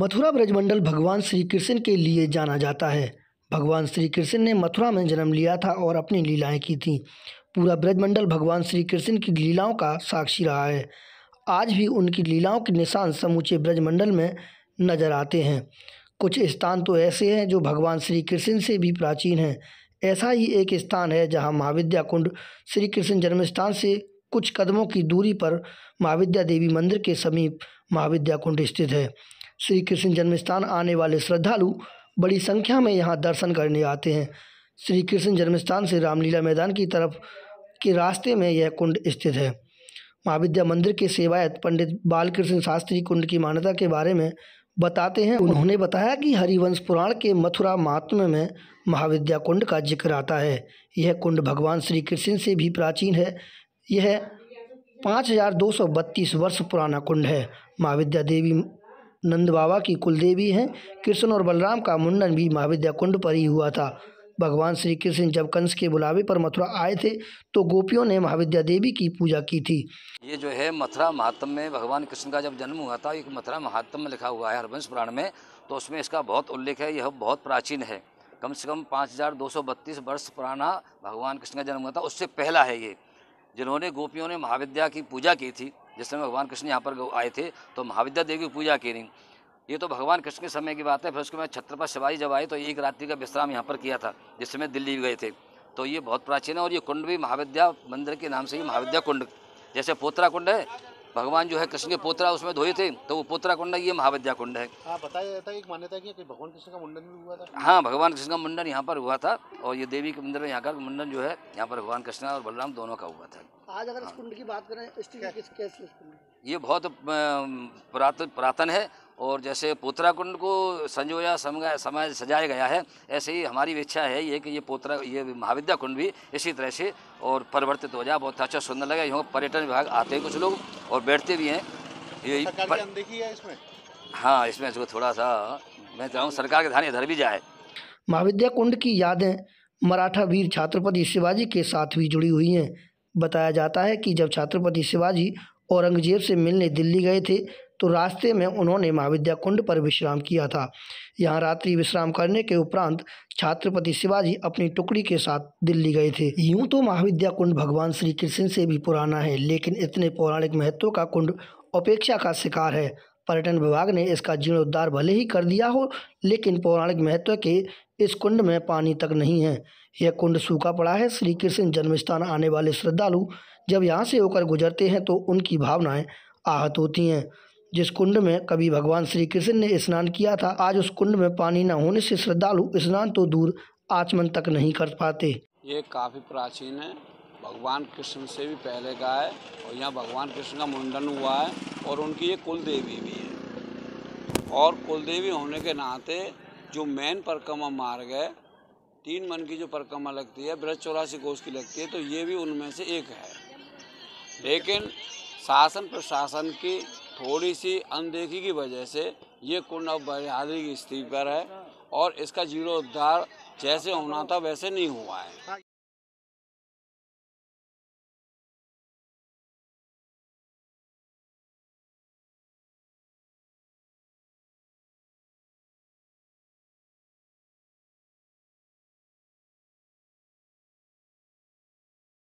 मथुरा ब्रजमंडल भगवान श्री कृष्ण के लिए जाना जाता है। भगवान श्री कृष्ण ने मथुरा में जन्म लिया था और अपनी लीलाएं की थीं। पूरा ब्रजमंडल भगवान श्री कृष्ण की लीलाओं का साक्षी रहा है। आज भी उनकी लीलाओं के निशान समूचे ब्रजमंडल में नजर आते हैं। कुछ स्थान तो ऐसे हैं जो भगवान श्री कृष्ण से भी प्राचीन हैं। ऐसा ही एक स्थान है जहां महाविद्या कुंड श्री कृष्ण जन्म स्थान से कुछ कदमों की दूरी पर महाविद्या देवी मंदिर के समीप महाविद्या कुंड स्थित है। श्री कृष्ण जन्म स्थान आने वाले श्रद्धालु बड़ी संख्या में यहाँ दर्शन करने आते हैं। श्री कृष्ण जन्म स्थान से रामलीला मैदान की तरफ के रास्ते में यह कुंड स्थित है। महाविद्या मंदिर के सेवायत पंडित बालकृष्ण शास्त्री कुंड की मान्यता के बारे में बताते हैं। उन्होंने बताया कि हरिवंश पुराण के मथुरा महात्म्य में महाविद्या कुंड का जिक्र आता है। यह कुंड भगवान श्री कृष्ण से भी प्राचीन है। यह 5232 वर्ष पुराना कुंड है। महाविद्या देवी नंद बाबा की कुलदेवी हैं। कृष्ण और बलराम का मुंडन भी महाविद्या कुंड पर ही हुआ था। भगवान श्री कृष्ण जब कंस के बुलावे पर मथुरा आए थे तो गोपियों ने महाविद्या देवी की पूजा की थी। ये जो है मथुरा महात्म्य में भगवान कृष्ण का जब जन्म हुआ था, एक मथुरा महात्म्य में लिखा हुआ है हरिवंश पुराण में, तो उसमें इसका बहुत उल्लेख है। यह बहुत प्राचीन है, कम से कम 5232 वर्ष पुराना भगवान कृष्ण का जन्म हुआ था। उससे पहला है ये, जिन्होंने गोपियों ने महाविद्या की पूजा की थी। जिस समय भगवान कृष्ण यहाँ पर आए थे तो महाविद्या देवी की पूजा की नहीं। ये तो भगवान कृष्ण के समय की बात है। फिर उसके बाद छत्रपति शिवाजी जब आए तो एक रात्रि का विश्राम यहाँ पर किया था, जिस समय दिल्ली गए थे। तो ये बहुत प्राचीन है और ये कुंड भी महाविद्या मंदिर के नाम से ही महाविद्या कुंड, जैसे पोतरा कुंड है, भगवान जो है कृष्ण के पोतरा उसमें धोए थे तो वो पोतरा कुंड है, ये महाविद्या कुंड है। बताया जाता है, एक मान्यता है कि भगवान कृष्ण का मुंडन भी हुआ था। हाँ, भगवान कृष्ण का मुंडन यहाँ पर हुआ था और ये देवी के मंदिर में यहाँ का मुंडन जो है यहाँ पर भगवान कृष्ण और बलराम दोनों का हुआ था। आज अगर इस कुंड की बात करें, कैसे ये बहुत पुरातन है और जैसे पोतरा कुंड को संजोया समय सजाया गया है, ऐसे ही हमारी इच्छा है ये कि ये महाविद्या कुंड भी इसी तरह से और परिवर्तित हो जाए। बहुत अच्छा सुंदर लगा। यहाँ पर्यटन विभाग आते हैं कुछ लोग और बैठते भी हैं। ये अनदेखी है इसमें। हाँ, इसमें जो थोड़ा सा मैं चाहूँ सरकार के ध्यान इधर भी जाए। महाविद्या कुंड की यादें मराठा वीर छत्रपति शिवाजी के साथ भी जुड़ी हुई हैं। बताया जाता है कि जब छत्रपति शिवाजी औरंगजेब से मिलने दिल्ली गए थे तो रास्ते में उन्होंने महाविद्या कुंड पर विश्राम किया था। यहाँ रात्रि विश्राम करने के उपरांत छत्रपति शिवाजी अपनी टुकड़ी के साथ दिल्ली गए थे। यूं तो महाविद्या कुंड भगवान श्री कृष्ण से भी पुराना है, लेकिन इतने पौराणिक महत्व का कुंड उपेक्षा का शिकार है। पर्यटन विभाग ने इसका जीर्णोद्धार भले ही कर दिया हो, लेकिन पौराणिक महत्व के इस कुंड में पानी तक नहीं है। यह कुंड सूखा पड़ा है। श्री कृष्ण जन्मस्थान आने वाले श्रद्धालु जब यहाँ से होकर गुजरते हैं तो उनकी भावनाएं आहत होती हैं। जिस कुंड में कभी भगवान श्री कृष्ण ने स्नान किया था, आज उस कुंड में पानी न होने से श्रद्धालु स्नान तो दूर आचमन तक नहीं कर पाते। ये काफ़ी प्राचीन है, भगवान कृष्ण से भी पहले का है और यहाँ भगवान कृष्ण का मुंडन हुआ है और उनकी ये कुल देवी भी है। और कुल देवी होने के नाते जो मेन परिक्रमा मार्ग है, 3 मन की जो परिक्रमा लगती है, ब्रज 84 कोस की लगती है, तो ये भी उनमें से एक है। लेकिन शासन प्रशासन की थोड़ी सी अनदेखी की वजह से ये कुंड अब बहादुरी की स्थिति पर है और इसका जीर्णोद्धार जैसे होना था वैसे नहीं हुआ है।